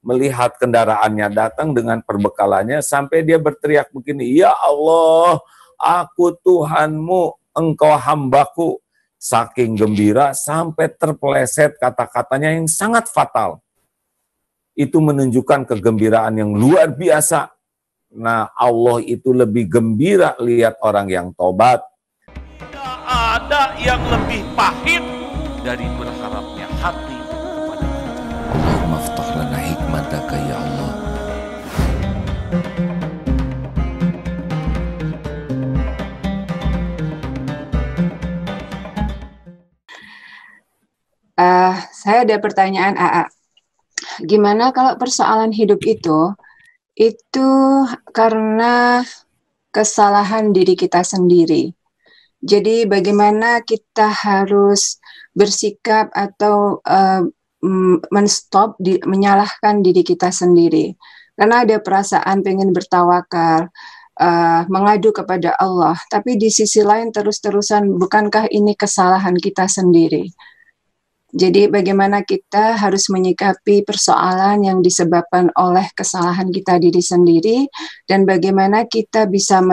melihat kendaraannya datang dengan perbekalannya sampai dia berteriak begini, "Ya Allah, aku Tuhanmu, engkau hambaku." Saking gembira sampai terpeleset kata-katanya yang sangat fatal. Itu menunjukkan kegembiraan yang luar biasa. Nah, Allah itu lebih gembira lihat orang yang tobat. Tidak ada yang lebih pahit dari berharapnya hati kepada Allah. Allahumma aftah lana hikmataka ya Allah. Saya ada pertanyaan AA. Gimana kalau persoalan hidup itu karena kesalahan diri kita sendiri? Jadi bagaimana kita harus bersikap atau menyalahkan diri kita sendiri? Karena ada perasaan pengen bertawakal, mengadu kepada Allah, tapi di sisi lain terus-terusan bukankah ini kesalahan kita sendiri? Jadi bagaimana kita harus menyikapi persoalan yang disebabkan oleh kesalahan kita diri sendiri dan bagaimana kita bisa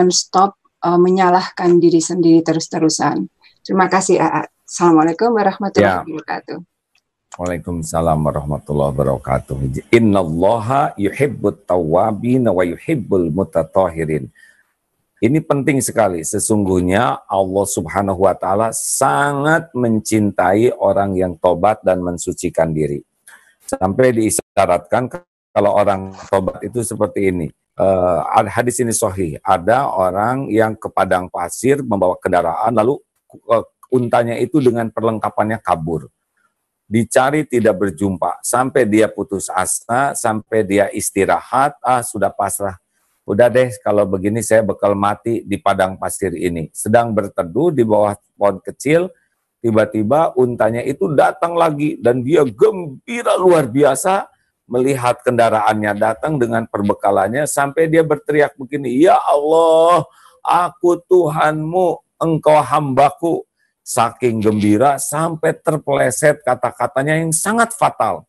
menyalahkan diri sendiri terus-terusan. Terima kasih AA. Assalamualaikum warahmatullahi wabarakatuh. Waalaikumsalam warahmatullahi wabarakatuh. Innallaha yuhibbut tawwabin wa yuhibbul mutatahhirin. Ini penting sekali. Sesungguhnya Allah Subhanahu wa Ta'ala sangat mencintai orang yang tobat dan mensucikan diri. Sampai diisyaratkan kalau orang tobat itu seperti ini. Hadis ini sahih. Ada orang yang ke padang pasir membawa kendaraan, lalu untanya itu dengan perlengkapannya kabur. Dicari tidak berjumpa. Sampai dia putus asa, sampai dia istirahat, sudah pasrah. Udah deh, kalau begini saya bakal mati di padang pasir ini. Sedang berteduh di bawah pohon kecil, tiba-tiba untanya itu datang lagi. Dan dia gembira luar biasa melihat kendaraannya datang dengan perbekalannya. Sampai dia berteriak begini, "Ya Allah, aku Tuhanmu, engkau hambaku." Saking gembira sampai terpeleset kata-katanya yang sangat fatal.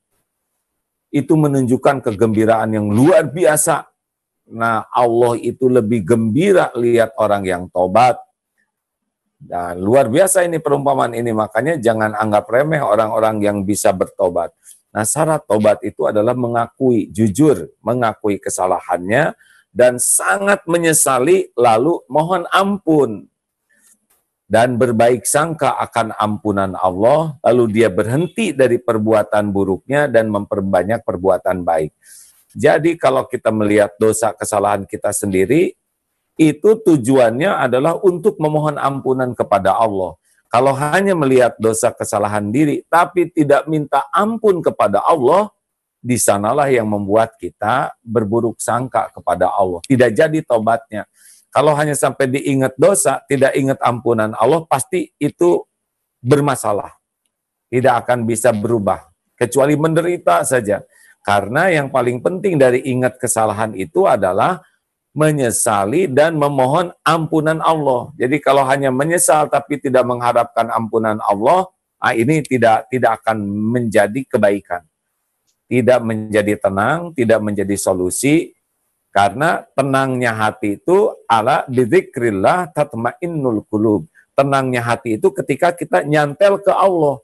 Itu menunjukkan kegembiraan yang luar biasa. Nah, Allah itu lebih gembira lihat orang yang tobat. Dan luar biasa ini perumpamaan ini, makanya jangan anggap remeh orang-orang yang bisa bertobat. Nah, syarat tobat itu adalah mengakui, jujur mengakui kesalahannya, dan sangat menyesali lalu mohon ampun. Dan berbaik sangka akan ampunan Allah, lalu dia berhenti dari perbuatan buruknya dan memperbanyak perbuatan baik. Jadi kalau kita melihat dosa kesalahan kita sendiri, itu tujuannya adalah untuk memohon ampunan kepada Allah. Kalau hanya melihat dosa kesalahan diri, tapi tidak minta ampun kepada Allah, di sanalah yang membuat kita berburuk sangka kepada Allah. Tidak jadi tobatnya. Kalau hanya sampai diingat dosa, tidak ingat ampunan Allah, pasti itu bermasalah. Tidak akan bisa berubah, kecuali menderita saja. Karena yang paling penting dari ingat kesalahan itu adalah menyesali dan memohon ampunan Allah. Jadi kalau hanya menyesal tapi tidak mengharapkan ampunan Allah, ini tidak akan menjadi kebaikan. Tidak menjadi tenang, tidak menjadi solusi. Karena tenangnya hati itu ala bidzikrillah tatmainnul qulub. Tenangnya hati itu ketika kita nyantel ke Allah.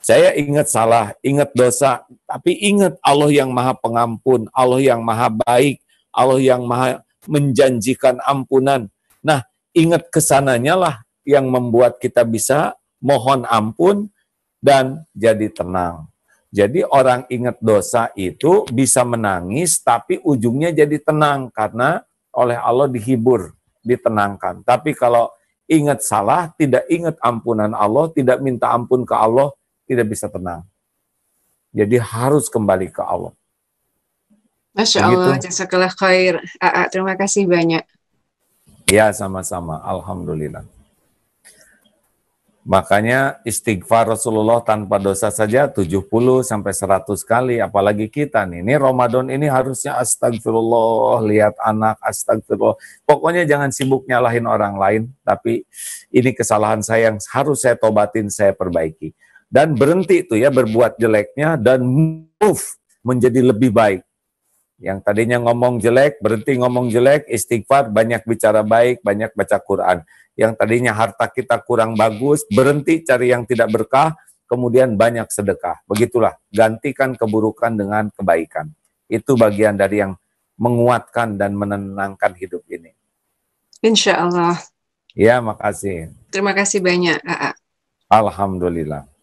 Saya ingat salah, ingat dosa, tapi ingat Allah yang maha pengampun, Allah yang maha baik, Allah yang maha menjanjikan ampunan. Nah, ingat kesananya lah yang membuat kita bisa mohon ampun dan jadi tenang. Jadi orang ingat dosa itu bisa menangis, tapi ujungnya jadi tenang karena oleh Allah dihibur, ditenangkan. Tapi kalau ingat salah, tidak ingat ampunan Allah, tidak minta ampun ke Allah, tidak bisa tenang. Jadi harus kembali ke Allah. Masya Allah, jazakallah khair. Terima kasih banyak. Ya, sama-sama. Alhamdulillah. Makanya istighfar Rasulullah tanpa dosa saja 70-100 kali, apalagi kita nih. Ini Ramadan ini harusnya astagfirullah, lihat anak astagfirullah. Pokoknya jangan sibuk nyalahin orang lain, tapi ini kesalahan saya yang harus saya tobatin, saya perbaiki. Dan berhenti itu ya berbuat jeleknya dan move menjadi lebih baik. Yang tadinya ngomong jelek, berhenti ngomong jelek, istighfar, banyak bicara baik, banyak baca Quran. Yang tadinya harta kita kurang bagus, berhenti cari yang tidak berkah, kemudian banyak sedekah. Begitulah, gantikan keburukan dengan kebaikan. Itu bagian dari yang menguatkan dan menenangkan hidup ini. Insya Allah. Ya, makasih. Terima kasih banyak, AA. Alhamdulillah.